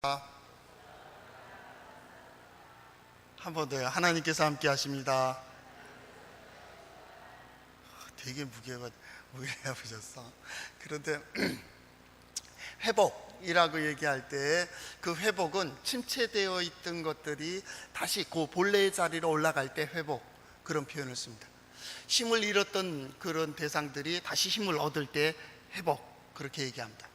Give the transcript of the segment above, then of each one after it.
한 번 더요. 하나님께서 함께 하십니다. 되게 무게가 보셨어. 그런데 회복이라고 얘기할 때 그 회복은 침체되어 있던 것들이 다시 그 본래의 자리로 올라갈 때 회복, 그런 표현을 씁니다. 힘을 잃었던 그런 대상들이 다시 힘을 얻을 때 회복, 그렇게 얘기합니다.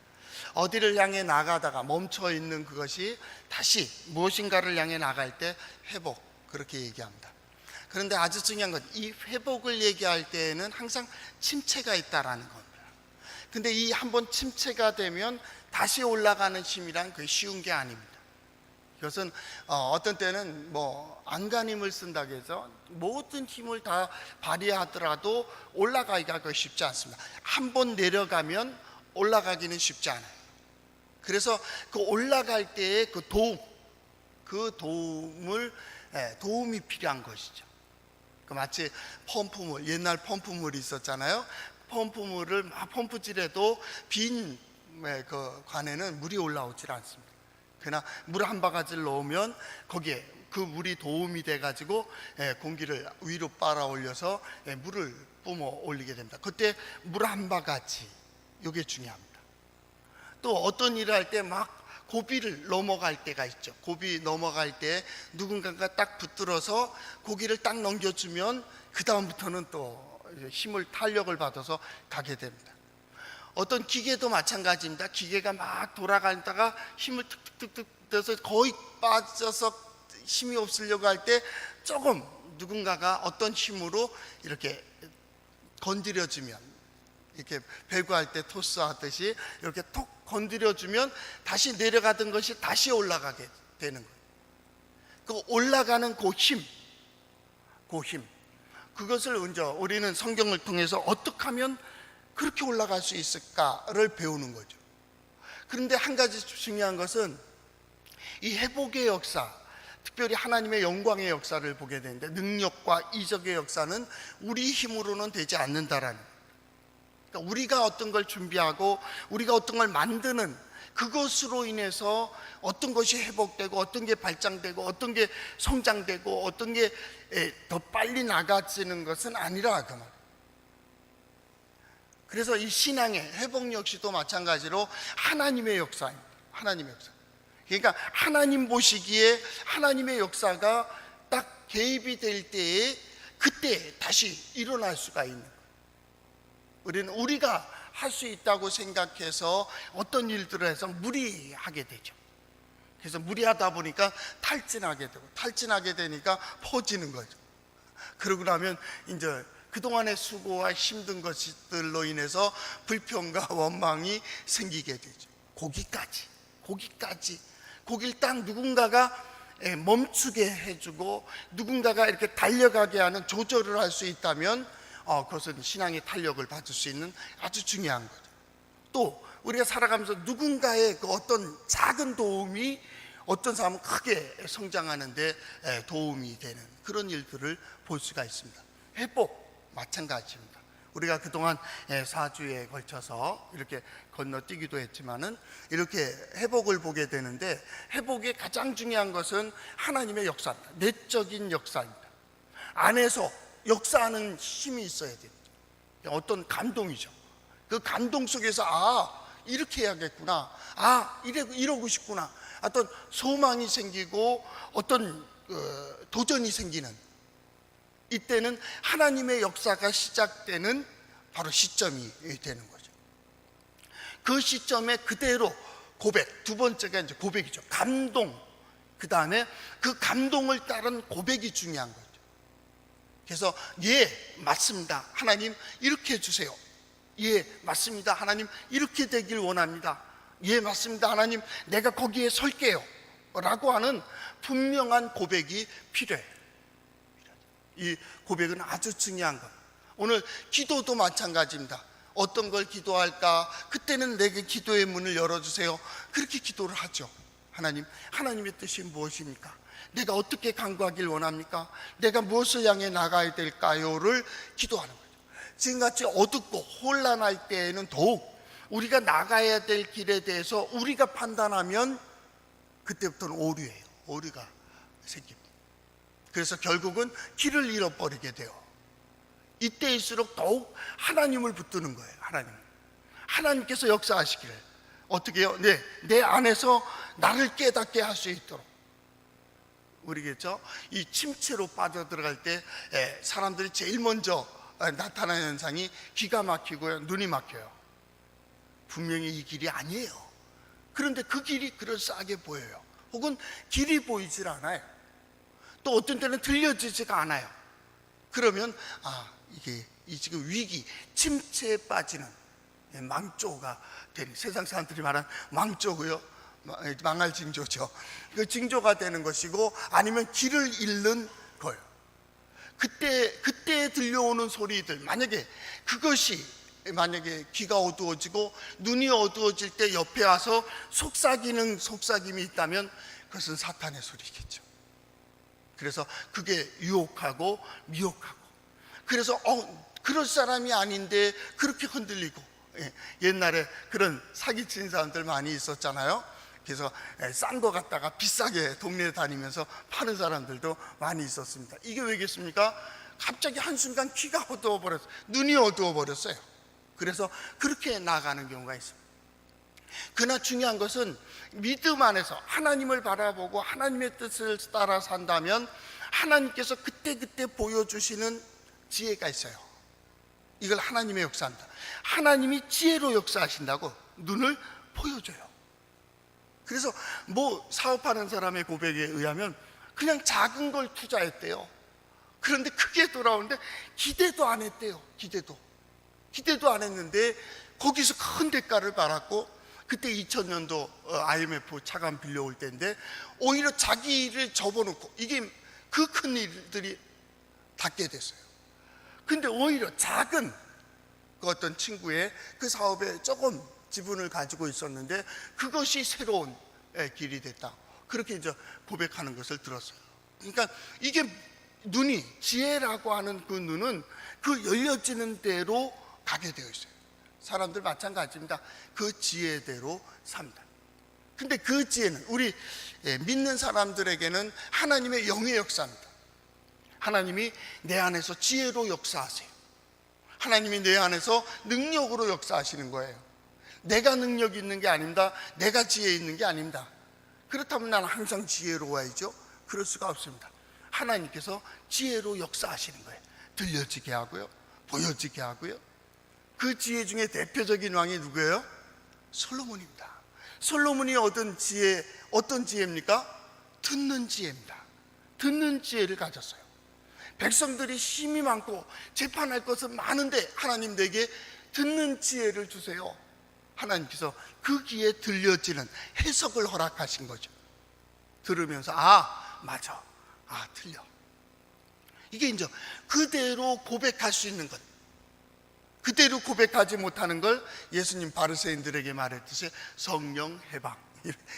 어디를 향해 나가다가 멈춰 있는 그것이 다시 무엇인가를 향해 나갈 때 회복, 그렇게 얘기합니다. 그런데 아주 중요한 건 이 회복을 얘기할 때에는 항상 침체가 있다라는 겁니다. 근데 이 한번 침체가 되면 다시 올라가는 힘이란 그게 쉬운 게 아닙니다. 이것은 어떤 때는 안간힘을 쓴다고 해서 모든 힘을 다 발휘하더라도 올라가기가 쉽지 않습니다. 한번 내려가면 올라가기는 쉽지 않아요. 그래서 그 올라갈 때의 도움이 필요한 것이죠. 마치 펌프물, 옛날 펌프물이 있었잖아요. 펌프물을 막 펌프질해도 빈 그 관에는 물이 올라오질 않습니다. 그러나 물 한 바가지를 넣으면 거기에 그 물이 도움이 돼가지고 공기를 위로 빨아 올려서 물을 뿜어 올리게 됩니다. 그때 물 한 바가지, 이게 중요합니다. 또 어떤 일을 할 때 막 고비를 넘어갈 때가 있죠. 고비 넘어갈 때 누군가가 딱 붙들어서 고기를 딱 넘겨주면 그 다음부터는 또 힘을, 탄력을 받아서 가게 됩니다. 어떤 기계도 마찬가지입니다. 기계가 막 돌아가다가 힘을 툭툭툭툭 떠서 거의 빠져서 힘이 없으려고 할 때 조금 누군가가 어떤 힘으로 이렇게 건드려주면, 이렇게 배구할 때 토스하듯이 이렇게 톡 건드려주면 다시 내려가던 것이 다시 올라가게 되는 거예요. 그 올라가는 그 힘, 그것을 우리는 성경을 통해서 어떻게 하면 그렇게 올라갈 수 있을까를 배우는 거죠. 그런데 한 가지 중요한 것은 이 회복의 역사, 특별히 하나님의 영광의 역사를 보게 되는데, 능력과 이적의 역사는 우리 힘으로는 되지 않는다라는 거예요. 그러니까 우리가 어떤 걸 준비하고 우리가 어떤 걸 만드는 그것으로 인해서 어떤 것이 회복되고 어떤 게 발전되고 어떤 게 성장되고 어떤 게 더 빨리 나가지는 것은 아니라 그 말. 그래서 이 신앙의 회복 역시도 마찬가지로 하나님의 역사입니다. 하나님의 역사. 그러니까 하나님 보시기에 하나님의 역사가 딱 개입이 될 때에 그때 다시 일어날 수가 있는 거예요. 우리는 우리가 할 수 있다고 생각해서 어떤 일들을 해서 무리하게 되죠. 그래서 무리하다 보니까 탈진하게 되고, 탈진하게 되니까 퍼지는 거죠. 그러고 나면 이제 그동안의 수고와 힘든 것들로 인해서 불평과 원망이 생기게 되죠. 거기를 딱 누군가가 멈추게 해주고 누군가가 이렇게 달려가게 하는 조절을 할 수 있다면 그것은 신앙의 탄력을 받을 수 있는 아주 중요한 거죠. 또 우리가 살아가면서 누군가의 그 어떤 작은 도움이 어떤 사람은 크게 성장하는 데 도움이 되는 그런 일들을 볼 수가 있습니다. 회복 마찬가지입니다. 우리가 그동안 4주에 걸쳐서 이렇게 건너뛰기도 했지만은 이렇게 회복을 보게 되는데, 회복의 가장 중요한 것은 하나님의 역사입니다. 내적인 역사입니다. 안에서 역사하는 힘이 있어야 됩니다. 어떤 감동이죠. 그 감동 속에서 이렇게 해야겠구나, 이러고 싶구나, 어떤 소망이 생기고 어떤 도전이 생기는, 이때는 하나님의 역사가 시작되는 바로 시점이 되는 거죠. 그 시점에 그대로 고백, 두 번째가 이제 고백이죠. 감동, 그 다음에 그 감동을 따른 고백이 중요한 거죠. 그래서 맞습니다, 하나님 이렇게 해주세요. 맞습니다, 하나님 이렇게 되길 원합니다. 맞습니다, 하나님 내가 거기에 설게요 라고 하는 분명한 고백이 필요해요. 이 고백은 아주 중요한 것. 오늘 기도도 마찬가지입니다. 어떤 걸 기도할까? 그때는 내게 기도의 문을 열어주세요. 그렇게 기도를 하죠. 하나님의 뜻이 무엇입니까? 내가 어떻게 간구하길 원합니까? 내가 무엇을 향해 나가야 될까요?를 기도하는 거죠. 지금같이 어둡고 혼란할 때에는 더욱 우리가 나가야 될 길에 대해서 우리가 판단하면 그때부터는 오류예요. 오류가 생깁니다. 그래서 결국은 길을 잃어버리게 돼요. 이때일수록 더욱 하나님을 붙드는 거예요. 하나님께서 역사하시기를 어떻게 해요? 내 안에서 나를 깨닫게 할 수 있도록. 우리겠죠? 이 침체로 빠져들어갈 때 사람들이 제일 먼저 나타나는 현상이 기가 막히고요, 눈이 막혀요. 분명히 이 길이 아니에요. 그런데 그 길이 그럴싸하게 보여요. 혹은 길이 보이질 않아요. 또 어떤 때는 들려지지가 않아요. 그러면 이게 지금 위기, 침체에 빠지는 망조가 되는, 세상 사람들이 말하는 망조고요, 망할 징조죠. 그 징조가 되는 것이고, 아니면 길을 잃는 거예요. 그때 들려오는 소리들, 만약에 귀가 어두워지고 눈이 어두워질 때 옆에 와서 속삭임이 있다면 그것은 사탄의 소리겠죠. 그래서 그게 유혹하고 미혹하고, 그래서 그럴 사람이 아닌데 그렇게 흔들리고. 옛날에 그런 사기친 사람들 많이 있었잖아요. 그래서 싼 거 갖다가 비싸게 동네에 다니면서 파는 사람들도 많이 있었습니다. 이게 왜겠습니까? 갑자기 한순간 귀가 어두워버렸어요. 눈이 어두워버렸어요. 그래서 그렇게 나가는 경우가 있습니다. 그러나 중요한 것은 믿음 안에서 하나님을 바라보고 하나님의 뜻을 따라 산다면 하나님께서 그때그때 보여주시는 지혜가 있어요. 이걸 하나님의 역사입니다. 하나님이 지혜로 역사하신다고 눈을 보여줘요. 그래서 사업하는 사람의 고백에 의하면 그냥 작은 걸 투자했대요. 그런데 크게 돌아오는데 기대도 안 했대요. 기대도 안 했는데 거기서 큰 대가를 받았고, 그때 2000년도 IMF 차관 빌려올 때인데 오히려 자기를 접어놓고 이게 그 큰 일들이 닿게 됐어요. 근데 오히려 작은 그 어떤 친구의 그 사업에 조금 지분을 가지고 있었는데 그것이 새로운 길이 됐다, 그렇게 이제 고백하는 것을 들었어요. 그러니까 이게 눈이, 지혜라고 하는 그 눈은 그 열려지는 대로 가게 되어 있어요. 사람들 마찬가지입니다. 그 지혜대로 삽니다. 근데 그 지혜는 우리 믿는 사람들에게는 하나님의 영의 역사입니다. 하나님이 내 안에서 지혜로 역사하세요. 하나님이 내 안에서 능력으로 역사하시는 거예요. 내가 능력이 있는 게 아닙니다. 내가 지혜 있는 게 아닙니다. 그렇다면 나는 항상 지혜로워야죠? 그럴 수가 없습니다. 하나님께서 지혜로 역사하시는 거예요. 들려지게 하고요, 보여지게 하고요. 그 지혜 중에 대표적인 왕이 누구예요? 솔로몬입니다. 솔로몬이 얻은 지혜, 어떤 지혜입니까? 듣는 지혜입니다. 듣는 지혜를 가졌어요. 백성들이 힘이 많고 재판할 것은 많은데 하나님 내게 듣는 지혜를 주세요. 하나님께서 그 귀에 들려지는 해석을 허락하신 거죠. 들으면서 맞아, 틀려. 이게 이제 그대로 고백할 수 있는 것, 그대로 고백하지 못하는 걸 예수님 바리새인들에게 말했듯이 성령 해방,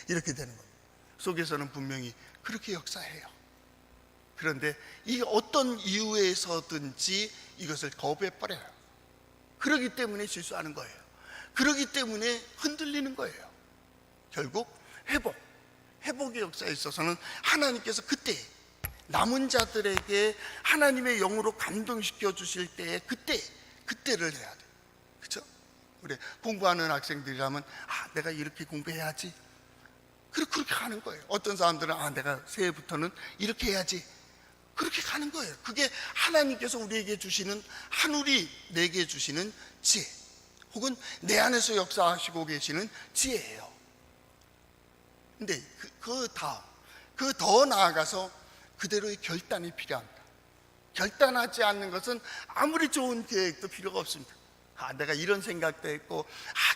이렇게 되는 거예요. 속에서는 분명히 그렇게 역사해요. 그런데 이 어떤 이유에서든지 이것을 거부해버려요. 그러기 때문에 실수하는 거예요. 그러기 때문에 흔들리는 거예요. 결국 회복의 역사에 있어서는 하나님께서 그때 남은 자들에게 하나님의 영으로 감동시켜 주실 때에 그때를 해야 돼요. 그렇죠? 우리 공부하는 학생들이라면 내가 이렇게 공부해야지, 그렇게 가는 거예요. 어떤 사람들은 내가 새해부터는 이렇게 해야지, 그렇게 가는 거예요. 그게 하나님께서 우리에게 주시는, 하늘이 내게 주시는 지혜, 혹은 내 안에서 역사하시고 계시는 지혜예요. 근데 그 더 나아가서 그대로의 결단이 필요합니다. 결단하지 않는 것은 아무리 좋은 계획도 필요가 없습니다. 내가 이런 생각도 했고,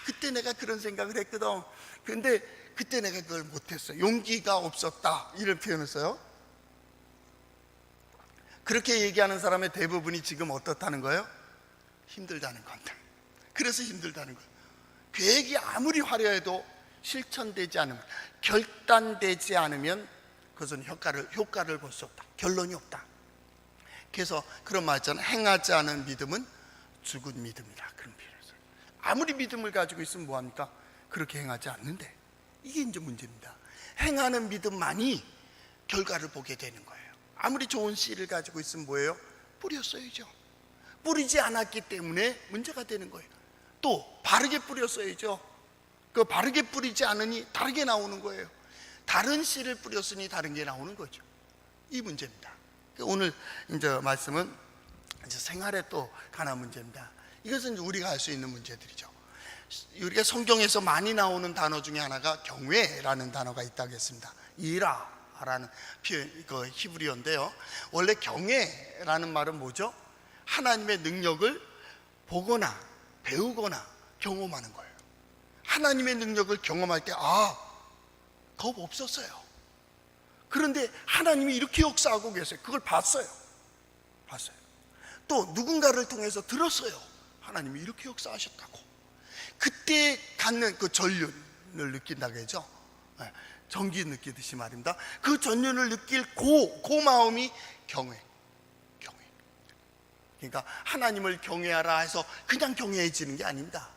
그때 내가 그런 생각을 했거든. 근데 그때 내가 그걸 못했어. 용기가 없었다. 이런 표현을 써요. 그렇게 얘기하는 사람의 대부분이 지금 어떻다는 거예요? 힘들다는 겁니다. 그래서 힘들다는 거예요. 계획이 아무리 화려해도 실천되지 않으면, 결단되지 않으면 그것은 효과를 볼 수 없다. 결론이 없다. 그래서 그런 말 있잖아요. 행하지 않은 믿음은 죽은 믿음이다. 그런 표현을 써요. 아무리 믿음을 가지고 있으면 뭐합니까? 그렇게 행하지 않는데. 이게 이제 문제입니다. 행하는 믿음만이 결과를 보게 되는 거예요. 아무리 좋은 씨를 가지고 있으면 뭐예요? 뿌렸어야죠. 뿌리지 않았기 때문에 문제가 되는 거예요. 또 바르게 뿌렸어야죠. 그 바르게 뿌리지 않으니 다르게 나오는 거예요. 다른 씨를 뿌렸으니 다른 게 나오는 거죠. 이 문제입니다. 오늘 이제 말씀은 이제 생활에 또 관한 문제입니다. 이것은 우리가 할 수 있는 문제들이죠. 우리가 성경에서 많이 나오는 단어 중에 하나가 경외라는 단어가 있다고 했습니다. 이라라는 표현, 그 히브리어인데요. 원래 경외라는 말은 뭐죠? 하나님의 능력을 보거나 배우거나 경험하는 거예요. 하나님의 능력을 경험할 때 겁 없었어요. 그런데 하나님이 이렇게 역사하고 계세요. 그걸 봤어요. 또 누군가를 통해서 들었어요. 하나님이 이렇게 역사하셨다고. 그때 갖는 그 전륜을 느낀다고 하죠. 전기 느끼듯이 말입니다. 그 전륜을 느낄 그 마음이 경외. 그러니까 하나님을 경외하라 해서 그냥 경외해지는 게 아닙니다.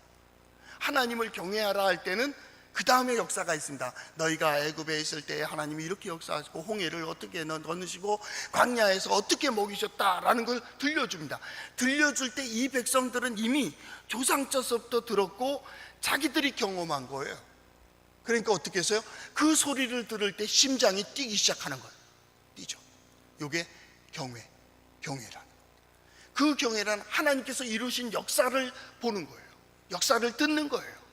하나님을 경외하라 할 때는 그 다음에 역사가 있습니다. 너희가 애굽에 있을 때 하나님이 이렇게 역사하시고 홍해를 어떻게 건너시고 광야에서 어떻게 먹이셨다라는 걸 들려줍니다. 들려줄 때 이 백성들은 이미 조상저서부터 들었고 자기들이 경험한 거예요. 그러니까 어떻게 했어요? 그 소리를 들을 때 심장이 뛰기 시작하는 거예요. 뛰죠. 이게 경외라는. 그 경외란 하나님께서 이루신 역사를 보는 거예요. 역사를 듣는 거예요.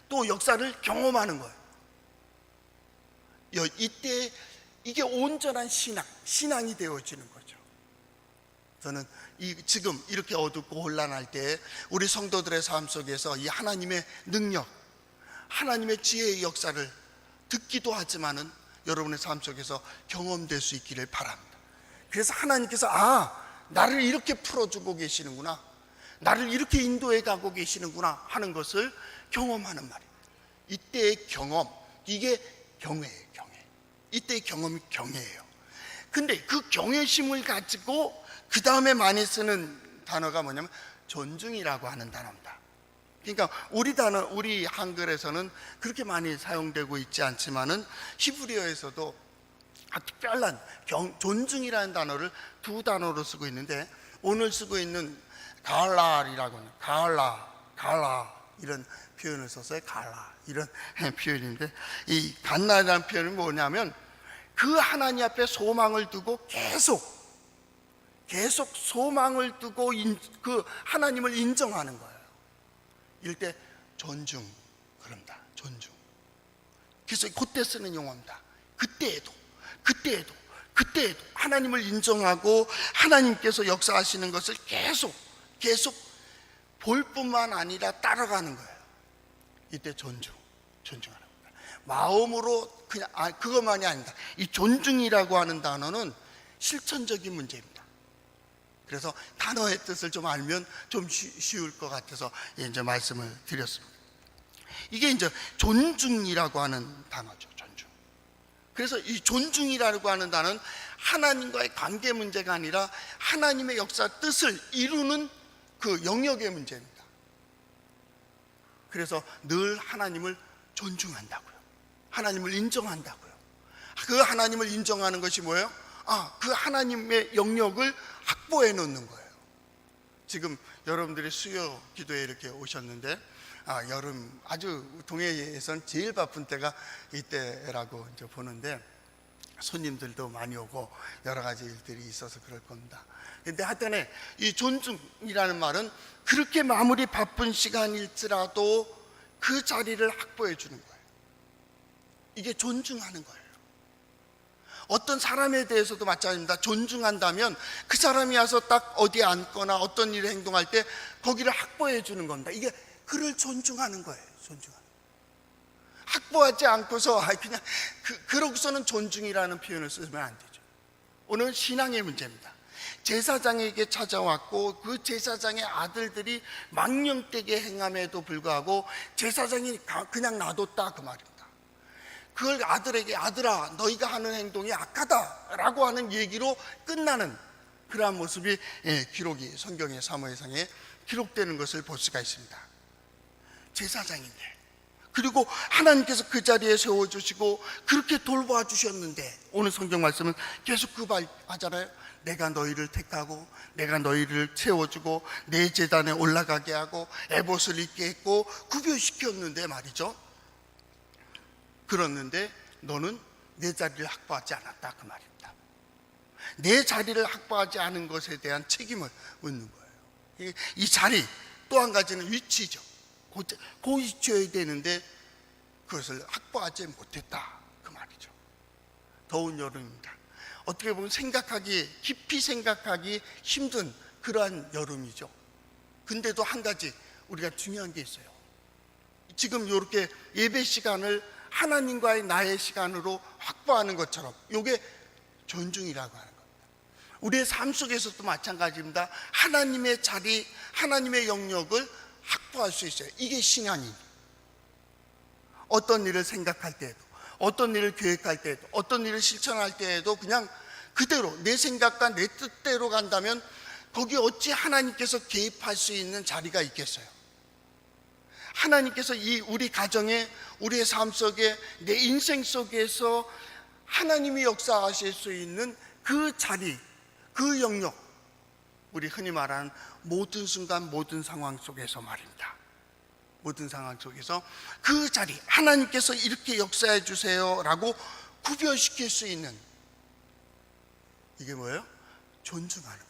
또 역사를 경험하는 거예요. 이때 이게 온전한 신앙이 되어지는 거죠. 저는 지금 이렇게 어둡고 혼란할 때 우리 성도들의 삶 속에서 이 하나님의 능력, 하나님의 지혜의 역사를 듣기도 하지만은 여러분의 삶 속에서 경험될 수 있기를 바랍니다. 그래서 하나님께서 나를 이렇게 풀어주고 계시는구나, 나를 이렇게 인도해 가고 계시는구나 하는 것을 경험하는 말이에요. 이때의 경험, 이게 경외예요. 이때의 경험이 경외예요. 근데 그 경외심을 가지고 그 다음에 많이 쓰는 단어가 뭐냐면 존중이라고 하는 단어입니다. 그러니까 우리 한글에서는 그렇게 많이 사용되고 있지 않지만은 히브리어에서도 특별한 존중이라는 단어를 두 단어로 쓰고 있는데, 오늘 쓰고 있는 가알라이라고 하는 가알라 이런 표현을 썼어요. 가알라 이런 표현인데, 이 간나라는 표현은 뭐냐면 그 하나님 앞에 소망을 두고 계속 소망을 두고 그 하나님을 인정하는 거예요. 이럴 때 존중, 그럽니다. 존중. 그래서 그때 쓰는 용어입니다. 그때에도 하나님을 인정하고 하나님께서 역사하시는 것을 계속 볼 뿐만 아니라 따라가는 거예요. 이때 존중하는 겁니다. 마음으로 그냥 그것만이 아니다. 이 존중이라고 하는 단어는 실천적인 문제입니다. 그래서 단어의 뜻을 좀 알면 좀 쉬울 것 같아서 이제 말씀을 드렸습니다. 이게 이제 존중이라고 하는 단어죠. 존중. 그래서 이 존중이라고 하는 단어는 하나님과의 관계 문제가 아니라 하나님의 역사 뜻을 이루는 그 영역의 문제입니다. 그래서 늘 하나님을 존중한다고요. 하나님을 인정한다고요. 그 하나님을 인정하는 것이 뭐예요? 그 하나님의 영역을 확보해 놓는 거예요. 지금 여러분들이 수요 기도에 이렇게 오셨는데, 여름 아주 동해에선 제일 바쁜 때가 이때라고 이제 보는데, 손님들도 많이 오고 여러 가지 일들이 있어서 그럴 겁니다. 근데 하여튼에 이 존중이라는 말은 그렇게 마무리 바쁜 시간일지라도 그 자리를 확보해 주는 거예요. 이게 존중하는 거예요. 어떤 사람에 대해서도 마찬가지입니다. 존중한다면 그 사람이 와서 딱 어디에 앉거나 어떤 일을 행동할 때 거기를 확보해 주는 겁니다. 이게 그를 존중하는 거예요. 확보하지 않고서 그냥 그러고서는 존중이라는 표현을 쓰면 안 되죠. 오늘 신앙의 문제입니다. 제사장에게 찾아왔고 그 제사장의 아들들이 망령되게 행함에도 불구하고 제사장이 그냥 놔뒀다 그 말입니다. 그걸 아들에게 아들아 너희가 하는 행동이 악하다라고 하는 얘기로 끝나는 그러한 모습이 기록이 성경의 사무엘상에 기록되는 것을 볼 수가 있습니다. 제사장인데 그리고 하나님께서 그 자리에 세워주시고 그렇게 돌봐주셨는데, 오늘 성경 말씀은 계속 그 말 하잖아요. 내가 너희를 택하고 내가 너희를 채워주고 내 제단에 올라가게 하고 에봇을 입게 했고 구별시켰는데 말이죠. 그랬는데 너는 내 자리를 확보하지 않았다, 그 말입니다. 내 자리를 확보하지 않은 것에 대한 책임을 묻는 거예요. 이 자리, 또 한 가지는 위치죠. 그 위치여야 되는데 그것을 확보하지 못했다, 그 말이죠. 더운 여름입니다. 어떻게 보면 깊이 생각하기 힘든 그러한 여름이죠. 근데도 한 가지 우리가 중요한 게 있어요. 지금 이렇게 예배 시간을 하나님과의 나의 시간으로 확보하는 것처럼, 이게 존중이라고 하는 겁니다. 우리의 삶 속에서도 마찬가지입니다. 하나님의 자리, 하나님의 영역을 확보할 수 있어요. 이게 신앙입니다. 어떤 일을 생각할 때에도, 어떤 일을 계획할 때에도, 어떤 일을 실천할 때에도 그냥 그대로 내 생각과 내 뜻대로 간다면 거기 어찌 하나님께서 개입할 수 있는 자리가 있겠어요? 하나님께서 우리 가정에, 우리의 삶 속에, 내 인생 속에서 하나님이 역사하실 수 있는 그 자리, 그 영역, 우리 흔히 말하는 모든 순간 모든 상황 속에서 말입니다. 모든 상황 속에서 그 자리, 하나님께서 이렇게 역사해 주세요 라고 구별시킬 수 있는, 이게 뭐예요? 존중하는 거예요.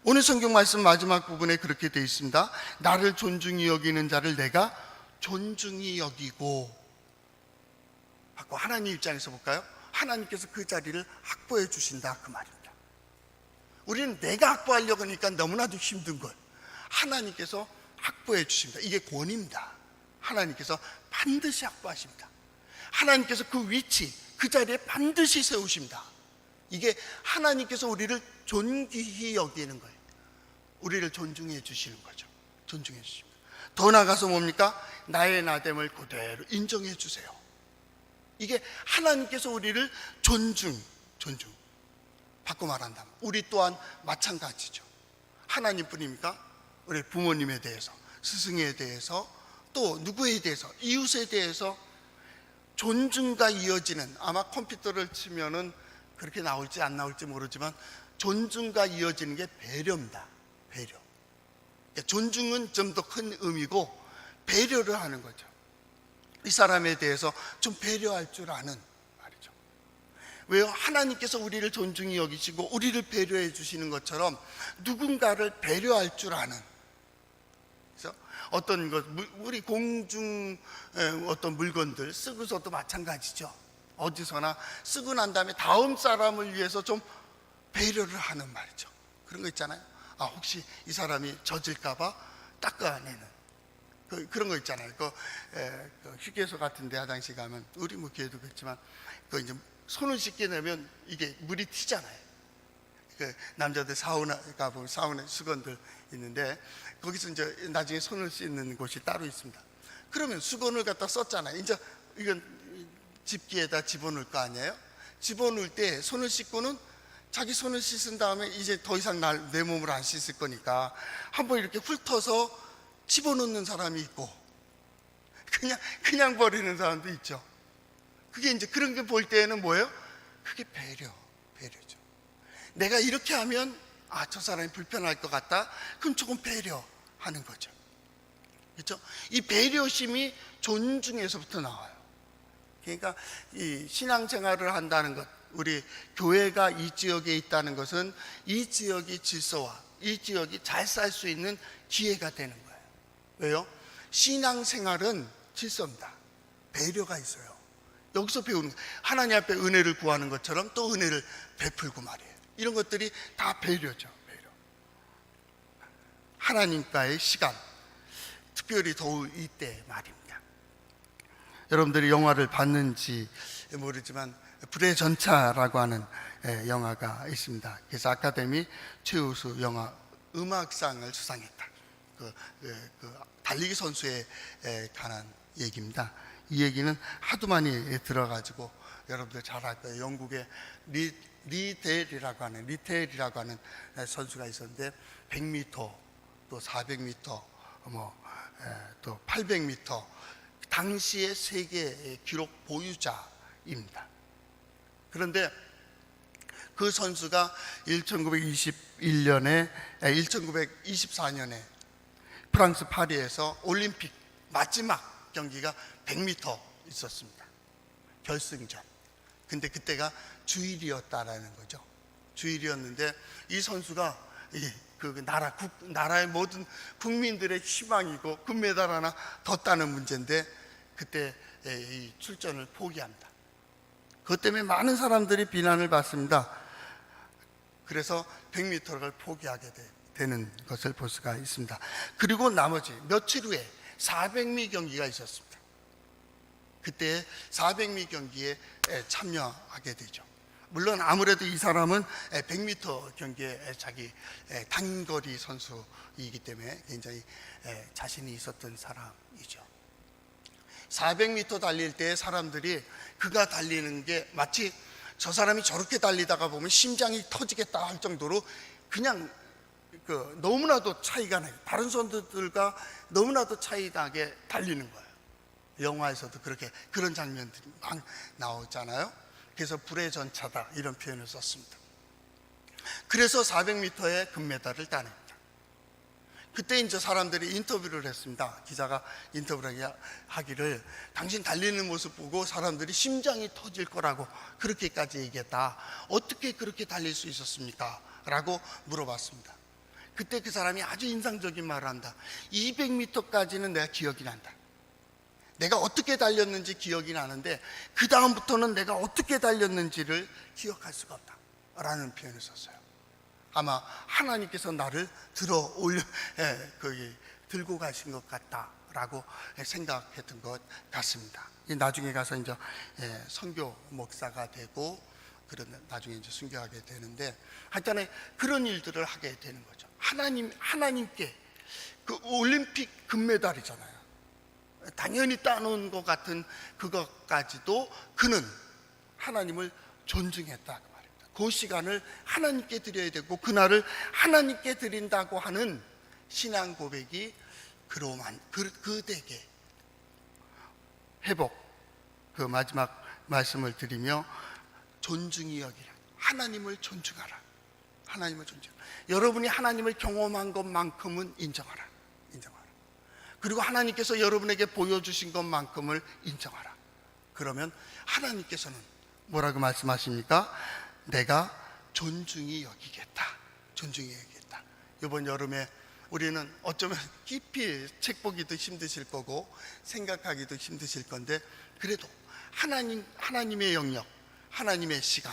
오늘 성경 말씀 마지막 부분에 그렇게 되어 있습니다. 나를 존중히 여기는 자를 내가 존중히 여기고. 하나님 입장에서 볼까요? 하나님께서 그 자리를 확보해 주신다, 그 말입니다. 우리는 내가 확보하려고 하니까 너무나도 힘든 걸 하나님께서 확보해 주십니다. 이게 권위입니다. 하나님께서 반드시 확보하십니다. 하나님께서 그 위치, 그 자리에 반드시 세우십니다. 이게 하나님께서 우리를 존귀히 여기는 거예요. 우리를 존중해 주시는 거죠. 존중해 주십니다. 더 나아가서 뭡니까? 나의 나됨을 그대로 인정해 주세요. 이게 하나님께서 우리를 존중 바꿔 말한다면 우리 또한 마찬가지죠. 하나님뿐입니까? 우리 부모님에 대해서, 스승에 대해서, 또 누구에 대해서, 이웃에 대해서 존중과 이어지는, 아마 컴퓨터를 치면은 그렇게 나올지 안 나올지 모르지만 존중과 이어지는 게 배려입니다. 배려. 존중은 좀 더 큰 의미고 배려를 하는 거죠. 이 사람에 대해서 좀 배려할 줄 아는 말이죠. 왜요? 하나님께서 우리를 존중히 여기시고 우리를 배려해 주시는 것처럼 누군가를 배려할 줄 아는, 그래서 어떤 것, 우리 공중 어떤 물건들 쓰고서도 마찬가지죠. 어디서나 쓰고 난 다음에 다음 사람을 위해서 좀 배려를 하는 말이죠. 그런 거 있잖아요. 혹시 이 사람이 젖을까봐 닦아내는 그런 거 있잖아요. 그 휴게소 같은 데 화장실 가면, 우리 뭐 걔도 그렇지만 그 이제 손을 씻게 되면 이게 물이 튀잖아요. 그 남자들 사우나 가보면 사우나 수건들 있는데 거기서 이제 나중에 손을 씻는 곳이 따로 있습니다. 그러면 수건을 갖다 썼잖아요. 이제 이건 집기에다 집어넣을 거 아니에요? 집어넣을 때 손을 씻고는 자기 손을 씻은 다음에 이제 더 이상 내 몸을 안 씻을 거니까 한번 이렇게 훑어서 집어넣는 사람이 있고 그냥 버리는 사람도 있죠. 그게 이제 그런 게 볼 때에는 뭐예요? 그게 배려죠. 내가 이렇게 하면 저 사람이 불편할 것 같다. 그럼 조금 배려하는 거죠. 그렇죠? 이 배려심이 존중에서부터 나와요. 그러니까 이 신앙생활을 한다는 것, 우리 교회가 이 지역에 있다는 것은 이 지역의 질서와 이 지역이 잘 살 수 있는 기회가 되는 거예요. 왜요? 신앙생활은 질서입니다. 배려가 있어요. 여기서 배우는, 하나님 앞에 은혜를 구하는 것처럼 또 은혜를 베풀고 말이에요. 이런 것들이 다 배려죠. 배려. 하나님과의 시간, 특별히 더울 이때 말입니다. 여러분들이 영화를 봤는지 모르지만 불의 전차라고 하는 영화가 있습니다. 그래서 아카데미 최우수 영화 음악상을 수상했다. 그 달리기 선수에 관한 얘기입니다. 이 얘기는 하도 많이 들어가지고 여러분들 잘 알 거예요. 영국의 리텔이라고 하는 선수가 있었는데 100m, 또 400m, 또 800m 당시의 세계 기록 보유자입니다. 그런데 그 선수가 1924년에 프랑스 파리에서 올림픽 마지막 경기가 100m 있었습니다. 결승전. 근데 그때가 주일이었다라는 거죠. 주일이었는데 이 선수가 나라의 모든 국민들의 희망이고 금메달 하나 더 따는 문제인데 그때 이 출전을 포기합니다. 그것 때문에 많은 사람들이 비난을 받습니다. 그래서 100m를 포기하게 되는 것을 볼 수가 있습니다. 그리고 나머지 며칠 후에 400미 경기가 있었습니다. 그때 400미 경기에 참여하게 되죠. 물론 아무래도 이 사람은 100m 경기에 자기 단거리 선수이기 때문에 굉장히 자신이 있었던 사람이죠. 400m 달릴 때 사람들이 그가 달리는 게 마치 저 사람이 저렇게 달리다가 보면 심장이 터지겠다 할 정도로 그냥 너무나도 차이가 나요. 다른 선수들과 너무나도 차이 나게 달리는 거예요. 영화에서도 그런 장면들이 막 나오잖아요. 그래서 불의 전차다 이런 표현을 썼습니다. 그래서 400m의 금메달을 따냅니다. 그때 이제 사람들이 인터뷰를 했습니다. 기자가 인터뷰를 하기를 당신 달리는 모습 보고 사람들이 심장이 터질 거라고 그렇게까지 얘기했다. 어떻게 그렇게 달릴 수 있었습니까? 라고 물어봤습니다. 그때 그 사람이 아주 인상적인 말을 한다. 200m까지는 내가 기억이 난다. 내가 어떻게 달렸는지 기억이 나는데 그 다음부터는 내가 어떻게 달렸는지를 기억할 수가 없다 라는 표현을 썼어요. 아마 하나님께서 나를 들고 가신 것 같다라고 생각했던 것 같습니다. 나중에 가서 이제 선교 목사가 되고 나중에 이제 순교하게 되는데 하여튼 그런 일들을 하게 되는 거죠. 하나님께 그 올림픽 금메달이잖아요. 당연히 따놓은 것 같은 그것까지도 그는 하나님을 존중했다 그 말입니다. 그 시간을 하나님께 드려야 되고 그날을 하나님께 드린다고 하는 신앙 고백이 그대에게 회복 그 마지막 말씀을 드리며 존중이 여기라. 하나님을 존중하라. 하나님을 존중하라. 여러분이 하나님을 경험한 것만큼은 인정하라. 그리고 하나님께서 여러분에게 보여주신 것만큼을 인정하라. 그러면 하나님께서는 뭐라고 말씀하십니까? 내가 존중히 여기겠다. 존중히 여기겠다. 이번 여름에 우리는 어쩌면 깊이 책 보기도 힘드실 거고 생각하기도 힘드실 건데 그래도 하나님의 영역, 하나님의 시간,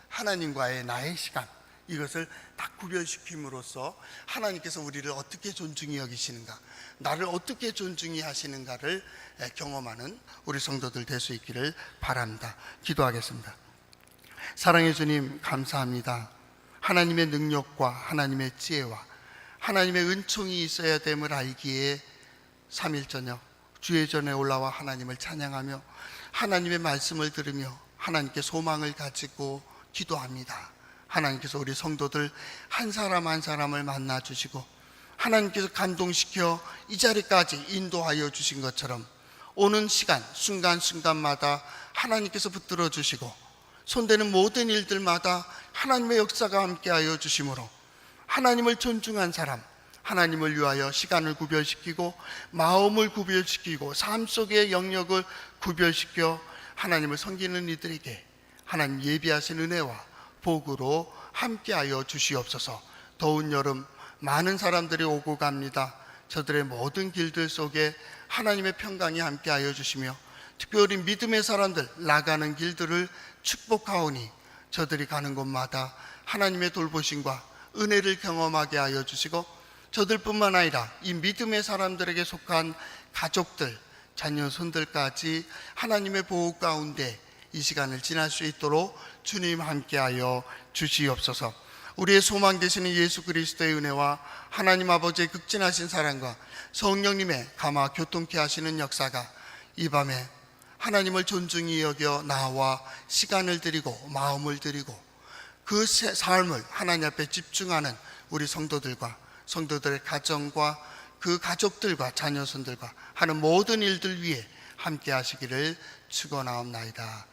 하나님과의 나의 시간 이것을 다 구별시킴으로써 하나님께서 우리를 어떻게 존중히 여기시는가, 나를 어떻게 존중히 하시는가를 경험하는 우리 성도들 될 수 있기를 바랍니다. 기도하겠습니다. 사랑의 주님 감사합니다. 하나님의 능력과 하나님의 지혜와 하나님의 은총이 있어야 됨을 알기에 3일 저녁 주의 전에 올라와 하나님을 찬양하며 하나님의 말씀을 들으며 하나님께 소망을 가지고 기도합니다. 하나님께서 우리 성도들 한 사람 한 사람을 만나 주시고 하나님께서 감동시켜 이 자리까지 인도하여 주신 것처럼 오는 시간 순간순간마다 하나님께서 붙들어 주시고 손대는 모든 일들마다 하나님의 역사가 함께하여 주심으로 하나님을 존중한 사람, 하나님을 위하여 시간을 구별시키고 마음을 구별시키고 삶 속의 영역을 구별시켜 하나님을 섬기는 이들에게 하나님 예비하신 은혜와 복으로 함께하여 주시옵소서. 더운 여름 많은 사람들이 오고 갑니다. 저들의 모든 길들 속에 하나님의 평강이 함께하여 주시며 특별히 믿음의 사람들 나가는 길들을 축복하오니 저들이 가는 곳마다 하나님의 돌보심과 은혜를 경험하게 하여 주시고 저들뿐만 아니라 이 믿음의 사람들에게 속한 가족들, 자녀, 손들까지 하나님의 보호 가운데 이 시간을 지날 수 있도록 주님 함께하여 주시옵소서. 우리의 소망 되시는 예수 그리스도의 은혜와 하나님 아버지의 극진하신 사랑과 성령님의 감화 교통케 하시는 역사가 이 밤에 하나님을 존중히 여겨 나와 시간을 드리고 마음을 드리고 그 삶을 하나님 앞에 집중하는 우리 성도들과 성도들의 가정과 그 가족들과 자녀손들과 하는 모든 일들 위에 함께 하시기를 축원하옵나이다.